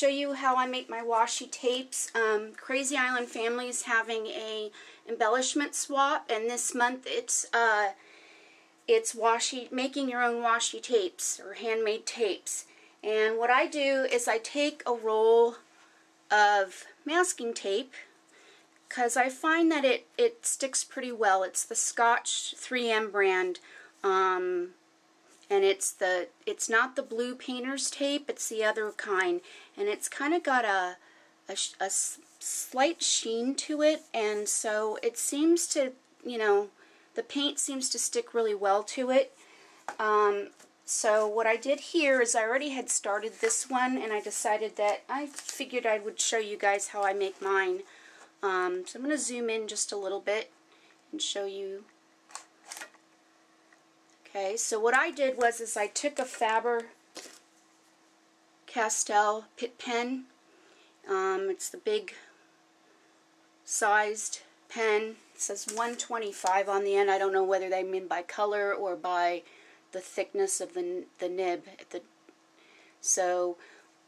show you how I make my washi tapes. Crazy Island Family is having a embellishment swap, and this month it's making your own washi tapes or handmade tapes. And what I do is I take a roll of masking tape, because I find that it sticks pretty well. It's the Scotch 3M brand, and it's not the blue painter's tape, it's the other kind, and it's kind of got a slight sheen to it, and so it seems to, you know, the paint seems to stick really well to it. So what I did here is I already had started this one, and I decided that I figured I would show you guys how I make mine. So I'm going to zoom in just a little bit and show you. Okay, so what I did was I took a Faber-Castell Pitt pen. It's the big sized pen. It says 125 on the end. I don't know whether they mean by color or by the thickness of the nib. So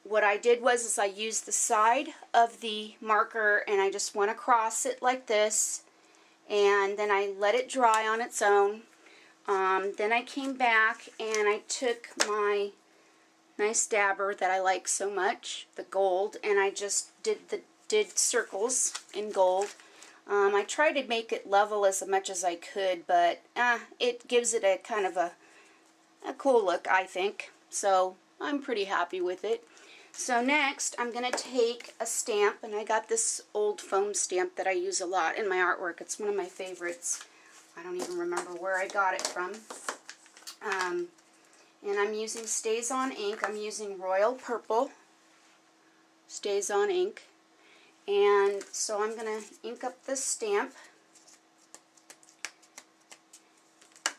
what I did was I used the side of the marker and I just went across it like this, and then I let it dry on its own. Then I came back and I took my nice dabber that I like so much, the gold, and I just did circles in gold. I tried to make it level as much as I could, but it gives it a kind of a cool look, I think. So I'm pretty happy with it. So next I'm going to take a stamp, and I got this old foam stamp that I use a lot in my artwork. It's one of my favorites. I don't even remember where I got it from. And I'm using Staz-on ink. I'm using Royal Purple Staz-on ink. And so I'm going to ink up this stamp.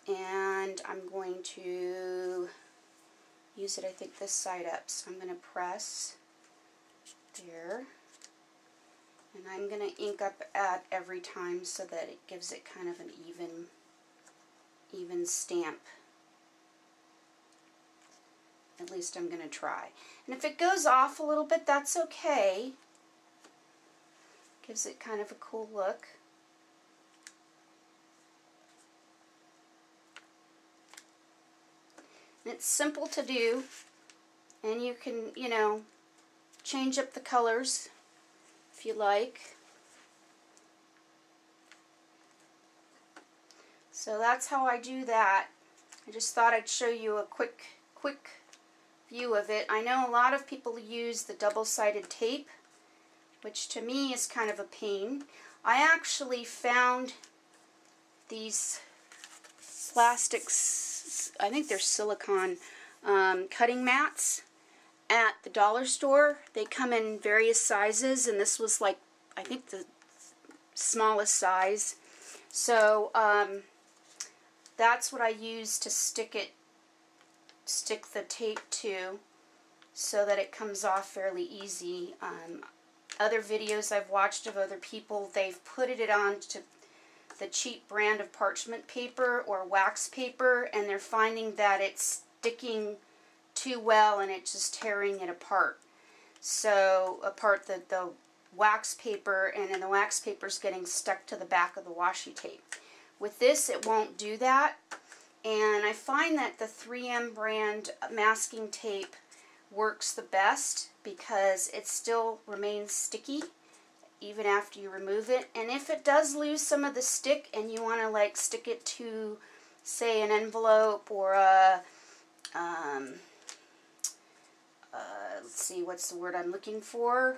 And I'm going to use it, I think, this side up. So I'm going to press there. And I'm going to ink up at every time so that it gives it kind of an even stamp. At least I'm going to try. And if it goes off a little bit, that's okay. Gives it kind of a cool look. And it's simple to do, and you can, you know, change up the colors if you like. So that's how I do that. I just thought I'd show you a quick view of it. I know a lot of people use the double-sided tape, which to me is kind of a pain. I actually found these plastics, I think they're silicone cutting mats at the dollar store. They come in various sizes, and this was like, I think, the smallest size. So that's what I use to stick the tape to, so that it comes off fairly easy. Other videos I've watched of other people, they've put it on to the cheap brand of parchment paper or wax paper, and they're finding that it's sticking too well and it's just tearing it apart. So apart the wax paper, and then the wax paper's getting stuck to the back of the washi tape. With this, it won't do that, and I find that the 3M brand masking tape works the best because it still remains sticky even after you remove it. And if it does lose some of the stick and you want to like stick it to, say, an envelope or a let's see, what's the word I'm looking for,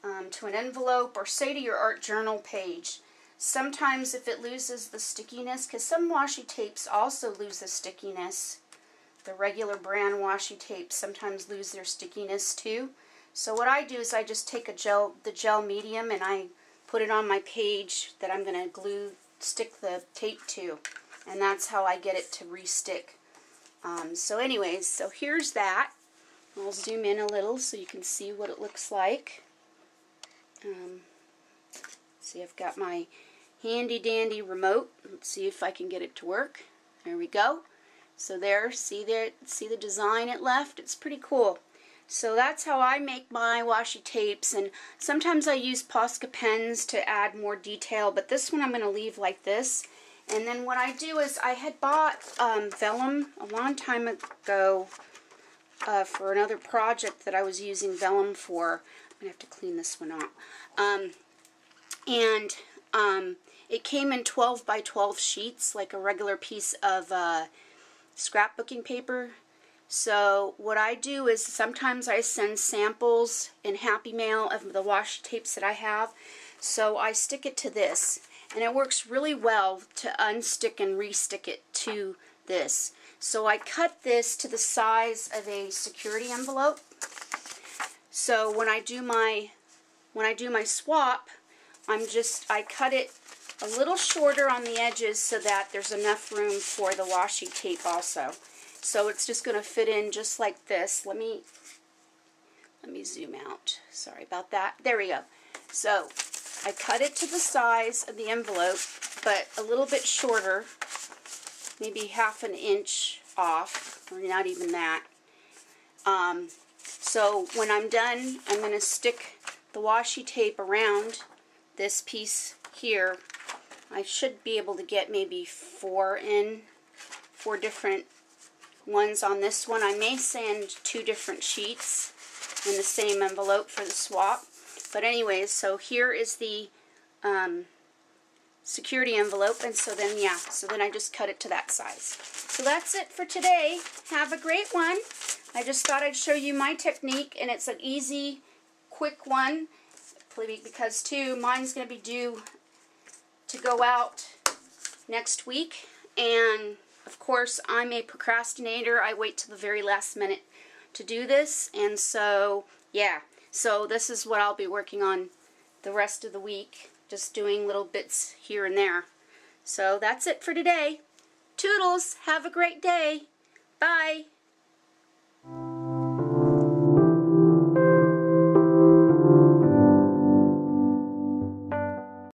to an envelope, or say to your art journal page, sometimes if it loses the stickiness, because some washi tapes also lose the stickiness, the regular brand washi tapes sometimes lose their stickiness too. So what I do is I just take the gel medium, and I put it on my page that I'm going to stick the tape to, and that's how I get it to re-stick. So anyways, so here's that. I'll zoom in a little so you can see what it looks like. See, I've got my handy dandy remote. Let's see if I can get it to work. There we go. So there, see the design it left? It's pretty cool. So that's how I make my washi tapes, and sometimes I use Posca pens to add more detail, but this one I'm going to leave like this. And then what I do is I had bought vellum a long time ago for another project that I was using vellum for. I'm going to have to clean this one up. It came in 12 by 12 sheets, like a regular piece of scrapbooking paper. So what I do is sometimes I send samples in Happy Mail of the washi tapes that I have. So I stick it to this, and it works really well to unstick and restick it to this. So I cut this to the size of a security envelope. So when I do my swap, I cut it a little shorter on the edges so that there's enough room for the washi tape also. So it's just going to fit in just like this. Let me zoom out. Sorry about that. There we go. So I cut it to the size of the envelope, but a little bit shorter, maybe ½ an inch off, or not even that. So when I'm done, I'm going to stick the washi tape around this piece here. I should be able to get maybe 4 different ones on this one. I may send 2 different sheets in the same envelope for the swap. But anyways, so here is the security envelope, and so then I just cut it to that size. So that's it for today. Have a great one. I just thought I'd show you my technique, and it's an easy, quick one, because too, mine's going to be due to go out next week, and of course I'm a procrastinator. I wait till the very last minute to do this, and so yeah, so this is what I'll be working on the rest of the week, just doing little bits here and there. So that's it for today. Toodles, have a great day. Bye.